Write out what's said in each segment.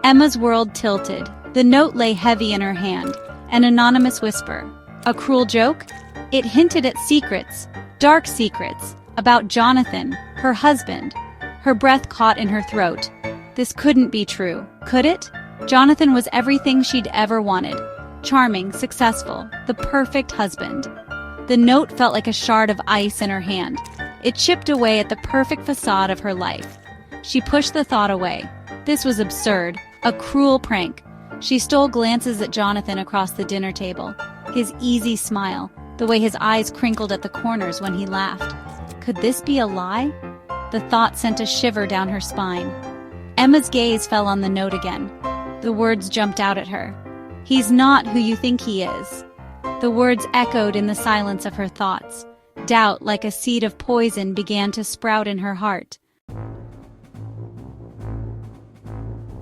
Emma's world tilted. The note lay heavy in her hand. An anonymous whisper. A cruel joke? It hinted at secrets, dark secrets, about Jonathan, her husband. Her breath caught in her throat. This couldn't be true, could it? Jonathan was everything she'd ever wanted. Charming, successful, the perfect husband. The note felt like a shard of ice in her hand. It chipped away at the perfect facade of her life. She pushed the thought away. This was absurd, a cruel prank. She stole glances at Jonathan across the dinner table. His easy smile, the way his eyes crinkled at the corners when he laughed. Could this be a lie? The thought sent a shiver down her spine. Emma's gaze fell on the note again. The words jumped out at her. He's not who you think he is. The words echoed in the silence of her thoughts. Doubt, like a seed of poison, began to sprout in her heart.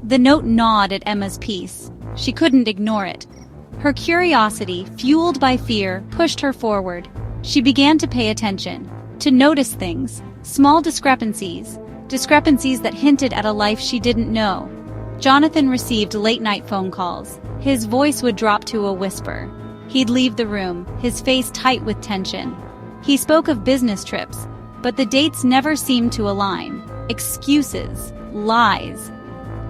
The note gnawed at Emma's peace. She couldn't ignore it. Her curiosity, fueled by fear, pushed her forward. She began to pay attention, to notice things, small discrepancies that hinted at a life she didn't know. Jonathan received late-night phone calls. His voice would drop to a whisper. He'd leave the room, his face tight with tension. He spoke of business trips, but the dates never seemed to align. Excuses, lies.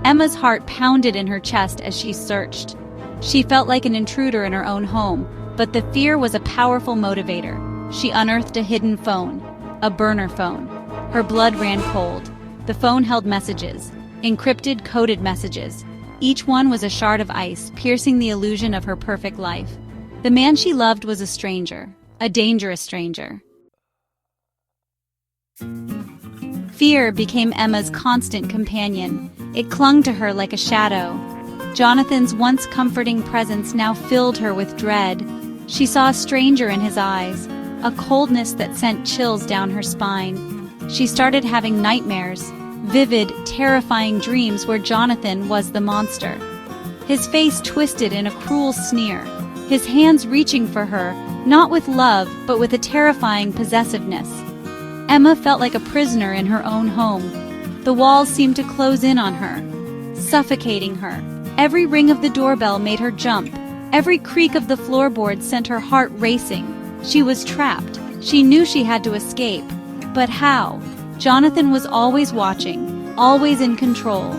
Emma's heart pounded in her chest as she searched. She felt like an intruder in her own home, but the fear was a powerful motivator. She unearthed a hidden phone, a burner phone. Her blood ran cold. The phone held messages, encrypted, coded messages. Each one was a shard of ice, piercing the illusion of her perfect life. The man she loved was a stranger, a dangerous stranger. Fear became Emma's constant companion. It clung to her like a shadow. Jonathan's once comforting presence now filled her with dread. She saw a stranger in his eyes, a coldness that sent chills down her spine. She started having nightmares, vivid, terrifying dreams where Jonathan was the monster. His face twisted in a cruel sneer, his hands reaching for her, not with love, but with a terrifying possessiveness. Emma felt like a prisoner in her own home. The walls seemed to close in on her, suffocating her. Every ring of the doorbell made her jump. Every creak of the floorboard sent her heart racing. She was trapped. She knew she had to escape. But how? Jonathan was always watching, always in control.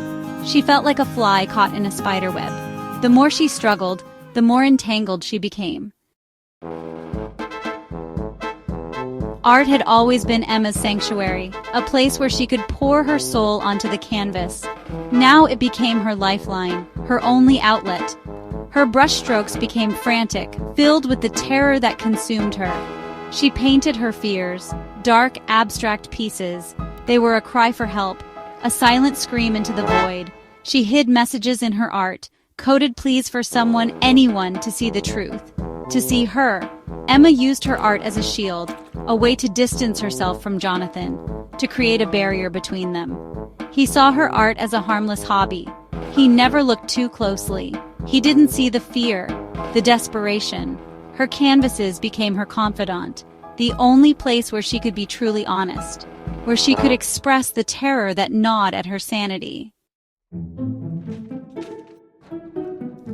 She felt like a fly caught in a spider web. The more she struggled, the more entangled she became. Art had always been Emma's sanctuary, a place where she could pour her soul onto the canvas. Now it became her lifeline, her only outlet. Her brushstrokes became frantic, filled with the terror that consumed her. She painted her fears, dark, abstract pieces. They were a cry for help, a silent scream into the void. She hid messages in her art, coded pleas for someone, anyone, to see the truth. To see her. Emma used her art as a shield, a way to distance herself from Jonathan, to create a barrier between them. He saw her art as a harmless hobby. He never looked too closely. He didn't see the fear, the desperation. Her canvases became her confidant, the only place where she could be truly honest, where she could express the terror that gnawed at her sanity.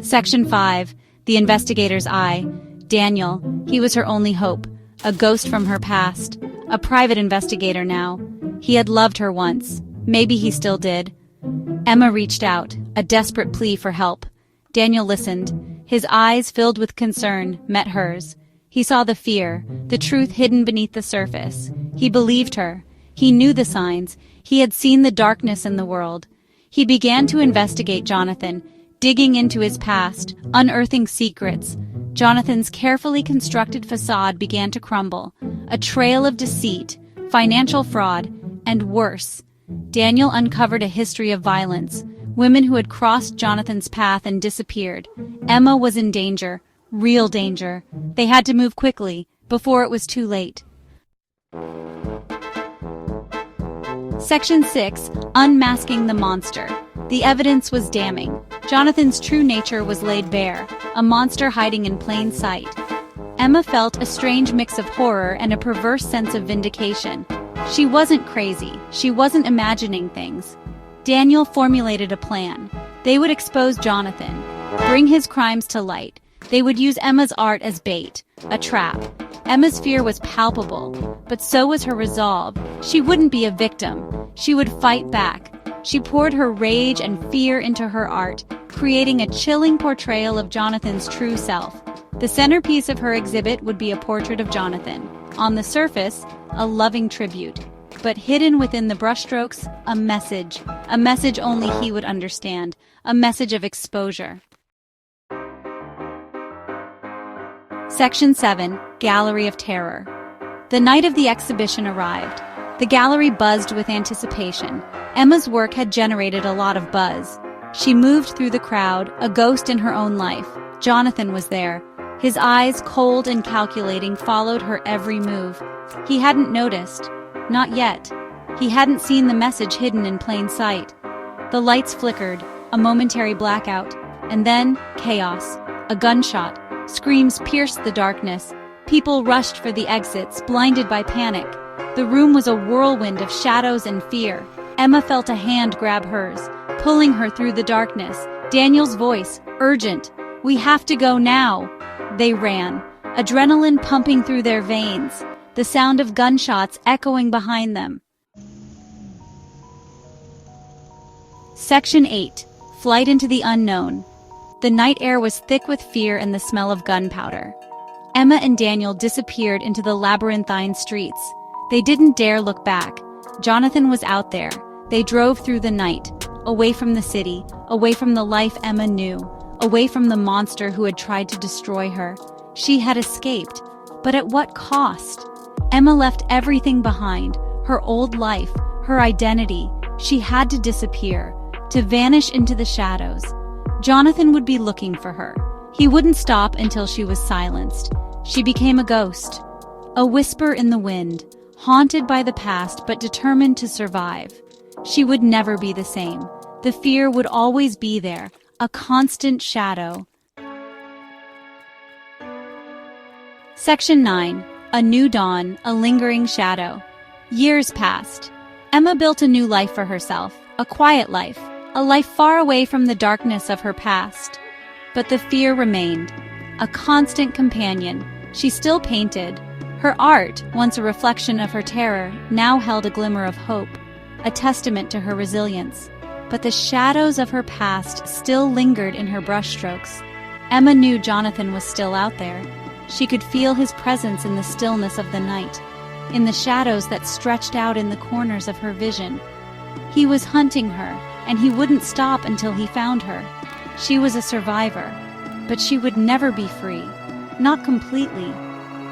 Section 5. The Investigator's Eye. Daniel, he was her only hope, a ghost from her past, a private investigator now. He had loved her once. Maybe he still did. Emma reached out, a desperate plea for help. Daniel listened. His eyes, filled with concern, met hers. He saw the fear, the truth hidden beneath the surface. He believed her. He knew the signs. He had seen the darkness in the world. He began to investigate Jonathan, digging into his past, unearthing secrets. Jonathan's carefully constructed facade began to crumble. A trail of deceit, financial fraud, and worse. Daniel uncovered a history of violence, women who had crossed Jonathan's path and disappeared. Emma was in danger, real danger. They had to move quickly, before it was too late. Section 6. Unmasking the Monster. The evidence was damning. Jonathan's true nature was laid bare, a monster hiding in plain sight. Emma felt a strange mix of horror and a perverse sense of vindication. She wasn't crazy. She wasn't imagining things. Daniel formulated a plan. They would expose Jonathan, bring his crimes to light. They would use Emma's art as bait, a trap. Emma's fear was palpable, but so was her resolve. She wouldn't be a victim. She would fight back. She poured her rage and fear into her art, creating a chilling portrayal of Jonathan's true self. The centerpiece of her exhibit would be a portrait of Jonathan. On the surface, a loving tribute, but hidden within the brushstrokes, a message only he would understand, a message of exposure. Section 7, Gallery of Terror. The night of the exhibition arrived. The gallery buzzed with anticipation. Emma's work had generated a lot of buzz. She moved through the crowd, a ghost in her own life. Jonathan was there. His eyes, cold and calculating, followed her every move. He hadn't noticed. Not yet. He hadn't seen the message hidden in plain sight. The lights flickered, a momentary blackout, and then chaos. A gunshot. Screams pierced the darkness. People rushed for the exits, blinded by panic. The room was a whirlwind of shadows and fear. Emma felt a hand grab hers, pulling her through the darkness. Daniel's voice, urgent. "We have to go now." They ran, adrenaline pumping through their veins, the sound of gunshots echoing behind them. Section 8, Flight into the Unknown. The night air was thick with fear and the smell of gunpowder. Emma and Daniel disappeared into the labyrinthine streets. They didn't dare look back. Jonathan was out there. They drove through the night, away from the city, away from the life Emma knew, away from the monster who had tried to destroy her. She had escaped, but at what cost? Emma left everything behind, her old life, her identity. She had to disappear, to vanish into the shadows. Jonathan would be looking for her. He wouldn't stop until she was silenced. She became a ghost, a whisper in the wind, haunted by the past but determined to survive. She would never be the same. The fear would always be there, a constant shadow. Section 9, A New Dawn, A Lingering Shadow. Years passed. Emma built a new life for herself, a quiet life, a life far away from the darkness of her past. But the fear remained, a constant companion. She still painted. Her art, once a reflection of her terror, now held a glimmer of hope, a testament to her resilience. But the shadows of her past still lingered in her brushstrokes. Emma knew Jonathan was still out there. She could feel his presence in the stillness of the night, in the shadows that stretched out in the corners of her vision. He was hunting her, and he wouldn't stop until he found her. She was a survivor, but she would never be free. Not completely.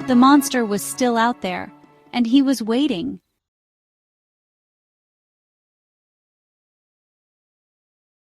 The monster was still out there, and he was waiting.